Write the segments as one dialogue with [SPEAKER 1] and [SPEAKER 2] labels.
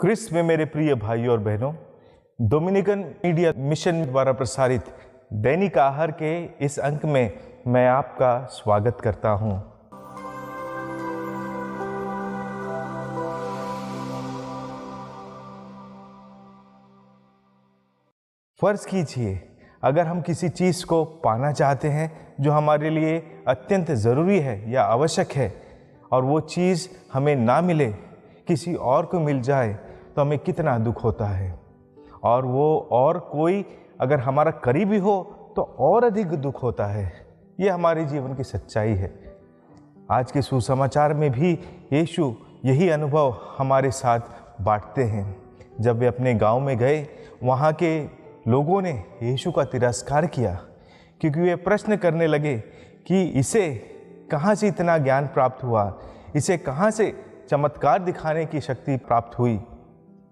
[SPEAKER 1] क्रिस्त में मेरे प्रिय भाइयों और बहनों, डोमिनिकन मीडिया मिशन द्वारा प्रसारित दैनिक आहार के इस अंक में मैं आपका स्वागत करता हूं। फर्ज कीजिए, अगर हम किसी चीज़ को पाना चाहते हैं जो हमारे लिए अत्यंत ज़रूरी है या आवश्यक है, और वो चीज़ हमें ना मिले, किसी और को मिल जाए, तो हमें कितना दुख होता है। और वो और कोई अगर हमारा करीबी हो तो और अधिक दुख होता है। ये हमारे जीवन की सच्चाई है। आज के सुसमाचार में भी यीशु यही अनुभव हमारे साथ बांटते हैं। जब वे अपने गांव में गए, वहाँ के लोगों ने यीशु का तिरस्कार किया, क्योंकि वे प्रश्न करने लगे कि इसे कहाँ से इतना ज्ञान प्राप्त हुआ, इसे कहाँ से चमत्कार दिखाने की शक्ति प्राप्त हुई।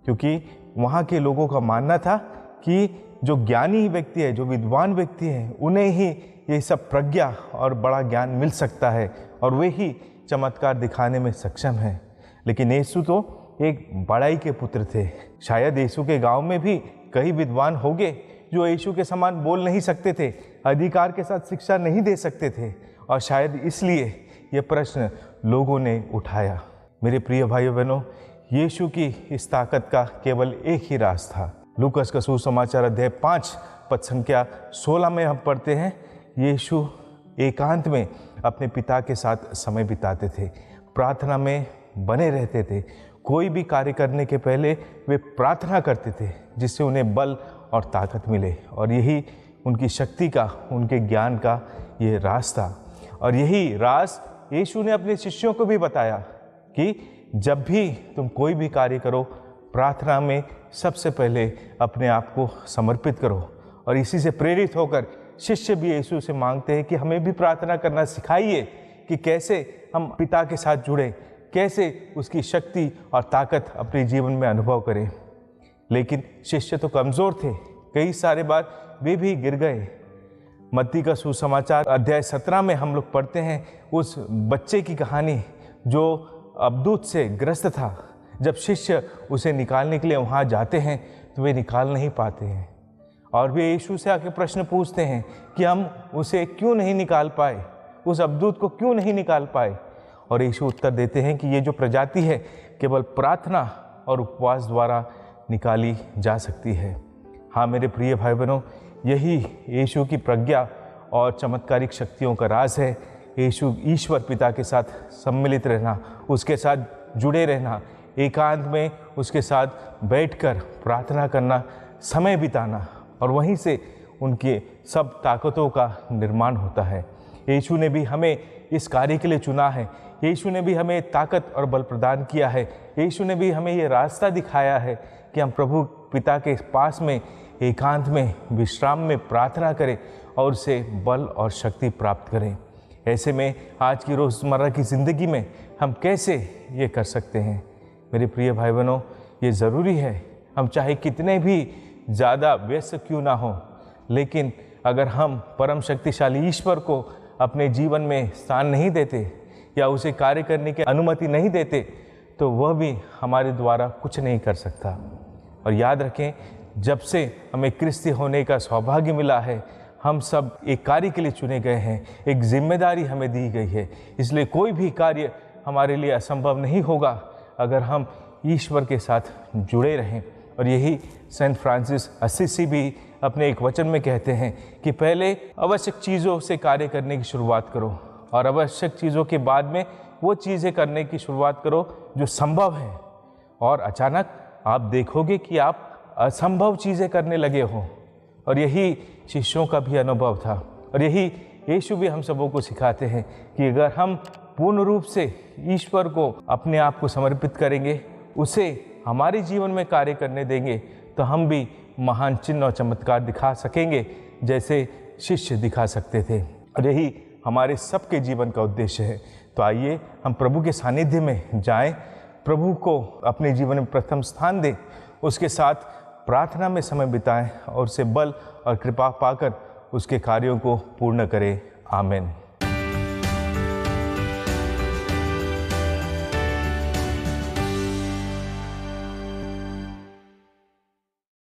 [SPEAKER 1] क्योंकि वहाँ के लोगों का मानना था कि जो ज्ञानी व्यक्ति है, जो विद्वान व्यक्ति है, उन्हें ही ये सब प्रज्ञा और बड़ा ज्ञान मिल सकता है और वे ही चमत्कार दिखाने में सक्षम हैं। लेकिन यीशु तो एक बड़ाई के पुत्र थे। शायद यीशु के गांव में भी कई विद्वान होंगे जो यीशु के समान बोल नहीं सकते थे, अधिकार के साथ शिक्षा नहीं दे सकते थे, और शायद इसलिए ये प्रश्न लोगों ने उठाया। मेरे प्रिय भाइयों बहनों, यीशु की इस ताकत का केवल एक ही राज था। लूकास का सुसमाचार अध्याय 5 पद संख्या 16 में हम पढ़ते हैं, यीशु एकांत में अपने पिता के साथ समय बिताते थे, प्रार्थना में बने रहते थे। कोई भी कार्य करने के पहले वे प्रार्थना करते थे, जिससे उन्हें बल और ताकत मिले। और यही उनकी शक्ति का, उनके ज्ञान का ये राज था। और यही राज यीशु ने अपने शिष्यों को भी बताया कि जब भी तुम कोई भी कार्य करो, प्रार्थना में सबसे पहले अपने आप को समर्पित करो। और इसी से प्रेरित होकर शिष्य भी यीशु से मांगते हैं कि हमें भी प्रार्थना करना सिखाइए, कि कैसे हम पिता के साथ जुड़े, कैसे उसकी शक्ति और ताकत अपने जीवन में अनुभव करें। लेकिन शिष्य तो कमज़ोर थे, कई सारे बार वे भी गिर गए। मत्ती का सुसमाचार अध्याय 17 में हम लोग पढ़ते हैं उस बच्चे की कहानी जो अबदूत से ग्रस्त था। जब शिष्य उसे निकालने के लिए वहाँ जाते हैं तो वे निकाल नहीं पाते हैं, और वे यीशु से आके प्रश्न पूछते हैं कि हम उसे क्यों नहीं निकाल पाए, उस अबदूत को क्यों नहीं निकाल पाए। और यीशु उत्तर देते हैं कि ये जो प्रजाति है केवल प्रार्थना और उपवास द्वारा निकाली जा सकती है। हाँ मेरे प्रिय भाई बहनों, यही यीशु की प्रज्ञा और चमत्कारिक शक्तियों का राज है। यीशु ईश्वर पिता के साथ सम्मिलित रहना, उसके साथ जुड़े रहना, एकांत में उसके साथ बैठकर प्रार्थना करना, समय बिताना, और वहीं से उनके सब ताकतों का निर्माण होता है। यीशु ने भी हमें इस कार्य के लिए चुना है। यीशु ने भी हमें ताकत और बल प्रदान किया है। यीशु ने भी हमें ये रास्ता दिखाया है कि हम प्रभु पिता के पास में एकांत में विश्राम में प्रार्थना करें और उससे बल और शक्ति प्राप्त करें। ऐसे में आज की रोज़मर्रा की ज़िंदगी में हम कैसे ये कर सकते हैं? मेरे प्रिय भाई बहनों, ये ज़रूरी है। हम चाहे कितने भी ज़्यादा व्यस्त क्यों ना हो, लेकिन अगर हम परम शक्तिशाली ईश्वर को अपने जीवन में स्थान नहीं देते या उसे कार्य करने की अनुमति नहीं देते, तो वह भी हमारे द्वारा कुछ नहीं कर सकता। और याद रखें, जब से हमें क्रिस्ती होने का सौभाग्य मिला है, हम सब एक कार्य के लिए चुने गए हैं, एक जिम्मेदारी हमें दी गई है। इसलिए कोई भी कार्य हमारे लिए असंभव नहीं होगा अगर हम ईश्वर के साथ जुड़े रहें। और यही सेंट फ्रांसिस असीसी भी अपने एक वचन में कहते हैं कि पहले आवश्यक चीज़ों से कार्य करने की शुरुआत करो, और आवश्यक चीज़ों के बाद में वो चीज़ें करने की शुरुआत करो जो संभव है। और अचानक आप देखोगे कि आप असंभव चीज़ें करने लगे हो। और यही शिष्यों का भी अनुभव था, और यही यीशु भी हम सबों को सिखाते हैं कि अगर हम पूर्ण रूप से ईश्वर को अपने आप को समर्पित करेंगे, उसे हमारे जीवन में कार्य करने देंगे, तो हम भी महान चिन्ह और चमत्कार दिखा सकेंगे जैसे शिष्य दिखा सकते थे। और यही हमारे सबके जीवन का उद्देश्य है। तो आइए हम प्रभु के सानिध्य में जाएं, प्रभु को अपने जीवन में प्रथम स्थान दें, उसके साथ प्रार्थना में समय बिताएं और उससे बल और कृपा पाकर उसके कार्यों को पूर्ण करें। आमीन।